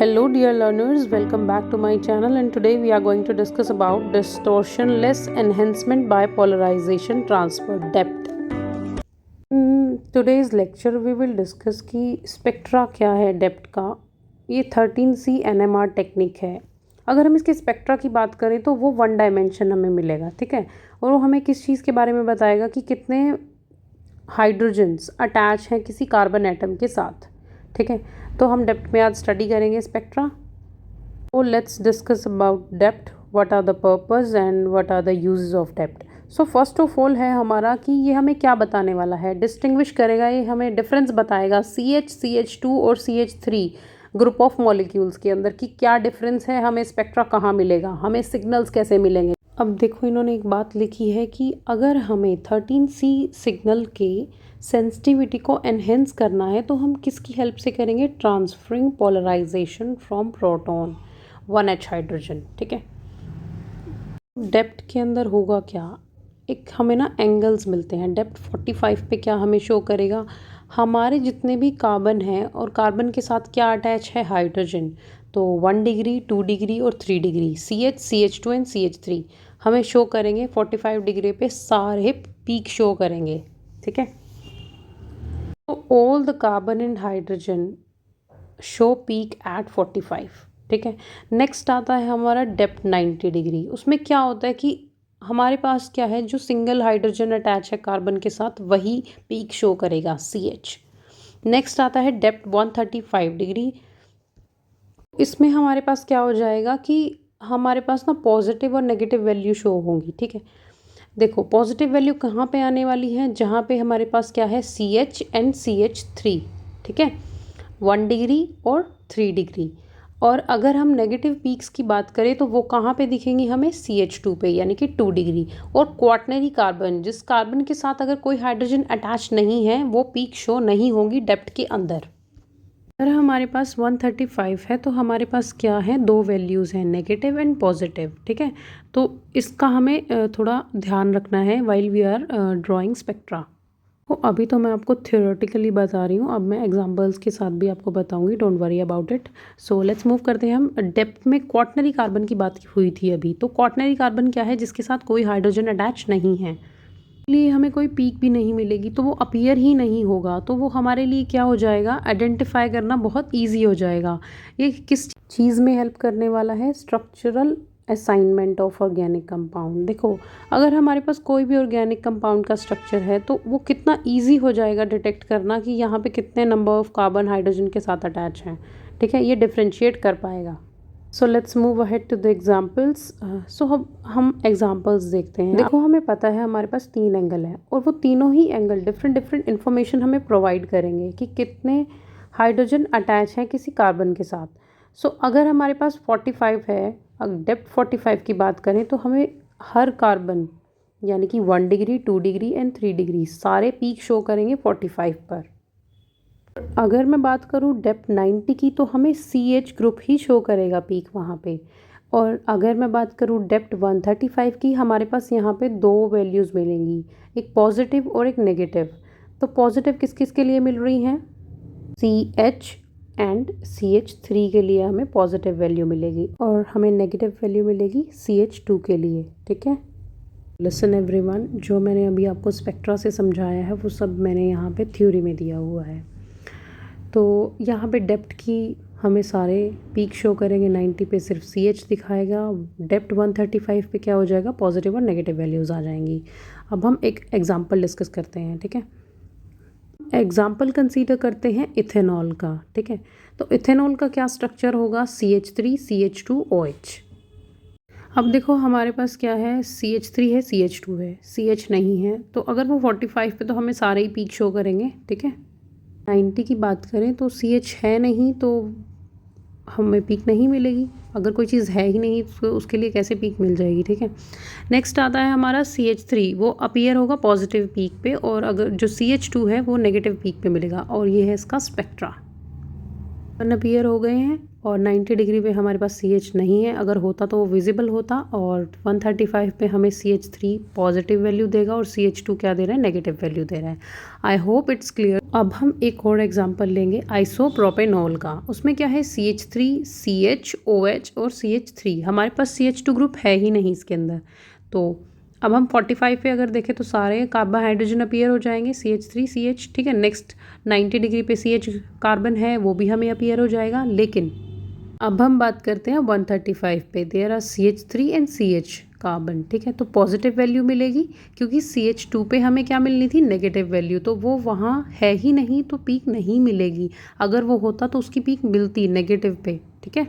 Hello dear learners, welcome back to my channel, and today we are going to discuss about distortionless enhancement by polarization transfer depth. In today's lecture we will discuss कि spectra क्या है depth का। ये 13C NMR technique है। अगर हम इसके spectra की बात करें तो वो 1 डायमेंशन हमें मिलेगा, ठीक है। और वो हमें किस चीज़ के बारे में बताएगा कि कितने हाइड्रोजन्स अटैच हैं किसी कार्बन एटम के साथ, ठीक है। तो हम डेप्थ में आज स्टडी करेंगे स्पेक्ट्रा। तो let's discuss about DEPT, what are the purpose and what are the uses of depth. So first of all है हमारा कि ये हमें क्या बताने वाला है, डिस्टिंग्विश करेगा, ये हमें डिफरेंस बताएगा CH, CH2 और CH3 ग्रुप ऑफ मॉलिक्यूल्स के अंदर कि क्या डिफरेंस है, हमें स्पेक्ट्रा कहाँ मिलेगा, हमें सिग्नल्स कैसे मिलेंगे। अब देखो इन्होंने एक बात लिखी है कि अगर हमें 13C सिग्नल के सेंसिटिविटी को एनहेंस करना है तो हम किसकी हेल्प से करेंगे, transferring polarization from proton 1H hydrogen, ठीक है। डेप्थ के अंदर होगा क्या, एक हमें ना एंगल्स मिलते हैं। डेप्थ 45 पे क्या हमें शो करेगा, हमारे जितने भी कार्बन हैं और कार्बन के साथ क्या अटैच है, हाइड्रोजन। तो 1 डिग्री, 2 डिग्री और 3 degree CH, CH2 and CH3 हमें शो करेंगे 45 डिग्री पे, सारे पीक शो करेंगे, ठीक है। तो all the carbon and hydrogen show peak at 45, ठीक है। नेक्स्ट आता है हमारा डेप्थ 90 डिग्री। उसमें क्या होता है कि हमारे पास क्या है, जो सिंगल हाइड्रोजन अटैच है कार्बन के साथ वही पीक शो करेगा CH। नेक्स्ट आता है डेप्थ 135 डिग्री। इसमें हमारे पास क्या हो जाएगा कि हमारे पास ना पॉजिटिव और नेगेटिव वैल्यू शो होंगी, ठीक है। देखो पॉजिटिव वैल्यू कहाँ पे आने वाली है, जहाँ पे हमारे पास क्या है CH एंड CH3, ठीक है, 1 डिग्री और 3 डिग्री। और अगर हम नेगेटिव पीक्स की बात करें तो वो कहाँ पे दिखेंगी हमें, CH2 पे, यानी कि 2 डिग्री। और क्वाटनरी कार्बन, जिस कार्बन के साथ अगर कोई हाइड्रोजन अटैच नहीं है, वो पीक शो नहीं होंगी डेप्थ के अंदर। अगर हमारे पास 135 है तो हमारे पास क्या है, दो वैल्यूज़ हैं, नेगेटिव एंड पॉजिटिव, ठीक है। तो इसका हमें थोड़ा ध्यान रखना है while we are drawing spectra. तो अभी तो मैं आपको थ्योरेटिकली बता रही हूँ, अब मैं एग्जांपल्स के साथ भी आपको बताऊंगी, don't worry about it. So let's move करते हैं हम डेप्थ में। क्वाटनरी कार्बन की बात हुई थी अभी, तो क्वाटनरी कार्बन क्या है, जिसके साथ कोई हाइड्रोजन अटैच नहीं है, इसलिए हमें कोई पीक भी नहीं मिलेगी, तो वो अपीयर ही नहीं होगा। तो वो हमारे लिए क्या हो जाएगा, आइडेंटिफाई करना बहुत ईजी हो जाएगा। ये किस चीज़ में हेल्प करने वाला है, structural assignment of organic compound. देखो अगर हमारे पास कोई भी ऑर्गेनिक कंपाउंड का स्ट्रक्चर है तो वो कितना ईजी हो जाएगा डिटेक्ट करना कि यहाँ पे कितने नंबर ऑफ कार्बन हाइड्रोजन के साथ अटैच हैं, ठीक है, ये डिफ्रेंशिएट कर पाएगा। So let's move ahead to the examples. So हम एग्जाम्पल्स देखते हैं। देखो हमें पता है हमारे पास 3 एंगल हैं और वो तीनों ही एंगल डिफरेंट डिफरेंट इन्फॉर्मेशन हमें प्रोवाइड करेंगे कि कितने हाइड्रोजन अटैच हैं किसी कार्बन के साथ। सो अगर हमारे पास 45 है, अगर डेप्थ 45 की बात करें तो हमें हर कार्बन यानी कि 1 डिग्री, 2 डिग्री एंड 3 डिग्री सारे पीक शो करेंगे 45 पर। अगर मैं बात करूँ डेप्थ 90 की तो हमें CH ग्रुप ही शो करेगा पीक वहाँ पे। और अगर मैं बात करूँ डेप्थ 135 की, हमारे पास यहाँ पे दो वैल्यूज़ मिलेंगी, एक पॉजिटिव और एक नेगेटिव। तो पॉजिटिव किस किस के लिए मिल रही हैं, CH एंड CH3 के लिए हमें पॉजिटिव वैल्यू मिलेगी और हमें नेगेटिव वैल्यू मिलेगी CH2 के लिए, ठीक है। लिसन एवरीवन, जो मैंने अभी आपको स्पेक्ट्रा से समझाया है वो सब मैंने यहाँ पे थ्योरी में दिया हुआ है। तो यहाँ पे डेप्थ की हमें सारे पीक शो करेंगे, 90 पे सिर्फ CH दिखाएगा, डेप्थ 135 पे क्या हो जाएगा, पॉजिटिव और नेगेटिव वैल्यूज़ आ जाएंगी। अब हम एक एग्जांपल डिस्कस करते हैं, ठीक है। एग्जांपल कंसीडर करते हैं इथेनॉल का, ठीक है। तो इथेनॉल का क्या स्ट्रक्चर होगा, CH3 CH2 OH। अब देखो हमारे पास क्या है, CH3 है, CH2 है, CH नहीं है। तो अगर वो 45 पे तो हमें सारे ही पीक शो करेंगे, ठीक है। 90 की बात करें तो CH है नहीं तो हमें पीक नहीं मिलेगी। अगर कोई चीज़ है ही नहीं तो उसके लिए कैसे पीक मिल जाएगी, ठीक है। नेक्स्ट आता है हमारा CH3, वो अपीयर होगा पॉजिटिव पीक पे, और अगर जो CH2 है वो नेगेटिव पीक पे मिलेगा, और ये है इसका स्पेक्ट्रा। वन अपीयर हो गए हैं और 90 डिग्री पे हमारे पास CH नहीं है। अगर होता तो वो विजिबल होता, और 135 पे हमें CH3 पॉजिटिव वैल्यू देगा और CH2 क्या दे रहा है, नेगेटिव वैल्यू दे रहा है। I hope it's clear. अब हम एक और एग्जांपल लेंगे आइसोप्रोपेनॉल का। उसमें क्या है, CH3, CH, OH और CH3। हमारे पास CH2 ग्रुप है ही नहीं इसके अंदर। तो अब हम 45 पे अगर देखें तो सारे कार्बन हाइड्रोजन अपीयर हो जाएंगे, CH3, CH, ठीक है। नेक्स्ट 90 डिग्री पे CH कार्बन है, वो भी हमें अपीयर हो जाएगा। लेकिन अब हम बात करते हैं 135 पे, there are CH3 and CH carbon, ठीक है। तो पॉजिटिव वैल्यू मिलेगी, क्योंकि CH2 पे हमें क्या मिलनी थी, नेगेटिव वैल्यू। तो वो वहाँ है ही नहीं, तो पीक नहीं मिलेगी। अगर वो होता तो उसकी पीक मिलती नेगेटिव पे, ठीक है।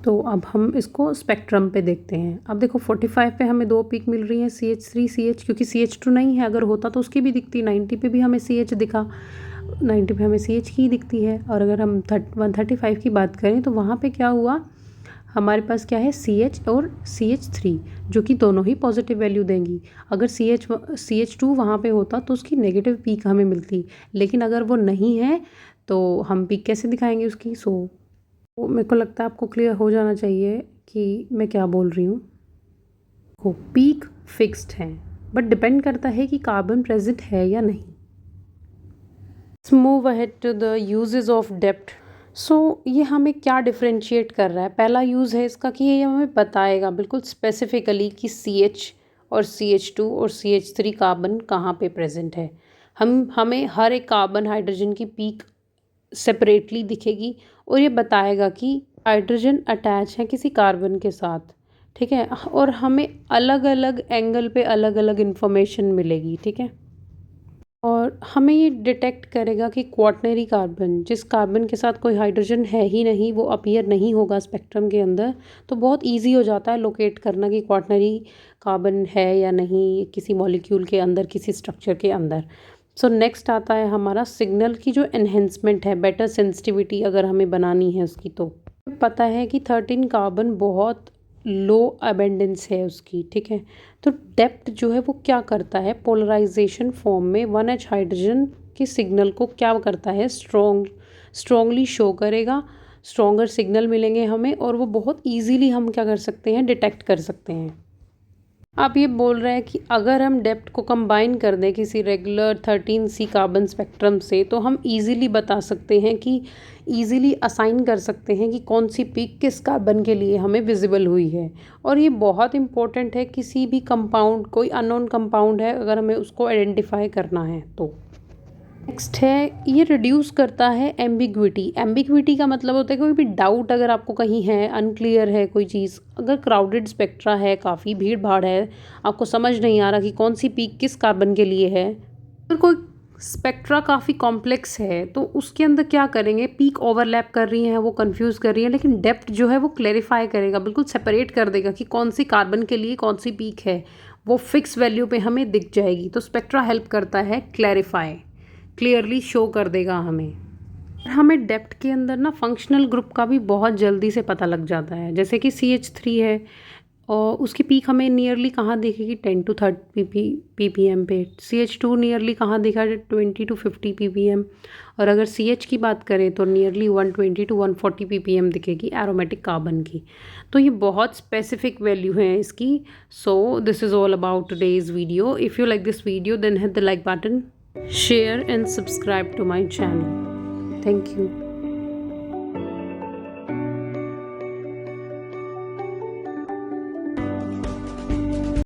तो अब हम इसको स्पेक्ट्रम पे देखते हैं। अब देखो 45 पे हमें दो पीक मिल रही है, CH3, CH, क्योंकि CH2 नहीं है। अगर होता तो उसकी भी दिखती। 90 पे भी हमें CH दिखा, 90 पे हमें CH की दिखती है। और अगर हम 135 की बात करें तो वहाँ पे क्या हुआ, हमारे पास क्या है, CH और CH3, जो कि दोनों ही पॉजिटिव वैल्यू देंगी। अगर CH2 वहाँ पे होता तो उसकी नेगेटिव पीक हमें मिलती। लेकिन अगर वो नहीं है तो हम पीक कैसे दिखाएंगे उसकी। वो मेरे को लगता है आपको क्लियर हो जाना चाहिए कि मैं क्या बोल रही हूँ। हो पीक फिक्स्ड है, बट डिपेंड करता है कि कार्बन प्रेजेंट है या नहीं। Let's move ahead to the uses of depth. So ये हमें क्या डिफरेंशिएट कर रहा है। पहला यूज़ है इसका कि ये हमें बताएगा बिल्कुल स्पेसिफिकली कि CH और CH2 और CH3 कार्बन कहाँ पे प्रेजेंट है। हमें हर एक कार्बन हाइड्रोजन की पीक सेपरेटली दिखेगी, और ये बताएगा कि हाइड्रोजन अटैच है किसी कार्बन के साथ, ठीक है। और हमें अलग अलग एंगल पे अलग अलग इन्फॉर्मेशन मिलेगी, ठीक है। और हमें ये डिटेक्ट करेगा कि क्वाटरनरी कार्बन, जिस कार्बन के साथ कोई हाइड्रोजन है ही नहीं, वो अपीयर नहीं होगा स्पेक्ट्रम के अंदर। तो बहुत इजी हो जाता है लोकेट करना कि क्वाटरनरी कार्बन है या नहीं किसी मॉलिक्यूल के अंदर, किसी स्ट्रक्चर के अंदर। सो नेक्स्ट आता है हमारा सिग्नल की जो एनहेंसमेंट है, बेटर सेंसिटिविटी अगर हमें बनानी है उसकी। तो पता है कि 13 कार्बन बहुत लो अबेंडेंस है उसकी, ठीक है। तो डेप्थ जो है वो क्या करता है, पोलराइजेशन फॉर्म में 1H हाइड्रोजन के सिग्नल को क्या करता है, स्ट्रॉन्गली शो करेगा। स्ट्रॉन्गर सिग्नल मिलेंगे हमें, और वो बहुत ईजीली हम क्या कर सकते हैं, डिटेक्ट कर सकते हैं। आप ये बोल रहे हैं कि अगर हम डेप्थ को कंबाइन कर दें किसी रेगुलर 13C कार्बन स्पेक्ट्रम से, तो हम इजीली बता सकते हैं कि इजीली असाइन कर सकते हैं कि कौन सी पीक किस कार्बन के लिए हमें विजिबल हुई है। और ये बहुत इंपॉर्टेंट है, किसी भी कंपाउंड, कोई अननोन कंपाउंड है अगर हमें उसको आइडेंटिफाई करना है तो। नेक्स्ट है, ये रिड्यूस करता है एम्बिग्विटी। एम्बिग्विटी का मतलब होता है कोई भी डाउट अगर आपको कहीं है, अनक्लियर है कोई चीज़, अगर क्राउडेड स्पेक्ट्रा है, काफ़ी भीड़ भाड़ है, आपको समझ नहीं आ रहा कि कौन सी पीक किस कार्बन के लिए है। अगर कोई स्पेक्ट्रा काफ़ी कॉम्प्लेक्स है तो उसके अंदर क्या करेंगे, पीक ओवरलैप कर रही हैं, वो कंफ्यूज कर रही हैं, लेकिन डेप्थ जो है वो क्लेरिफाई करेगा, बिल्कुल सेपरेट कर देगा कि कौन सी कार्बन के लिए कौन सी पीक है। वो फिक्स वैल्यू पे हमें दिख जाएगी। तो स्पेक्ट्रा हेल्प करता है क्लैरिफाई, क्लियरली शो कर देगा हमें। हमें डेप्थ के अंदर ना फंक्शनल ग्रुप का भी बहुत जल्दी से पता लग जाता है। जैसे कि CH3 है, और उसकी पीक हमें नियरली कहाँ दिखेगी, 10 to 30 ppm पे। CH2 नियरली कहाँ दिखा, 20 to 50 ppm। और अगर CH की बात करें तो नियरली 120 to 140 ppm दिखेगी एरोमेटिक कार्बन की। तो ये बहुत स्पेसिफिक वैल्यू है इसकी। So this is all about today's video. If you like this video then hit the like button, share and subscribe to my channel. Thank you.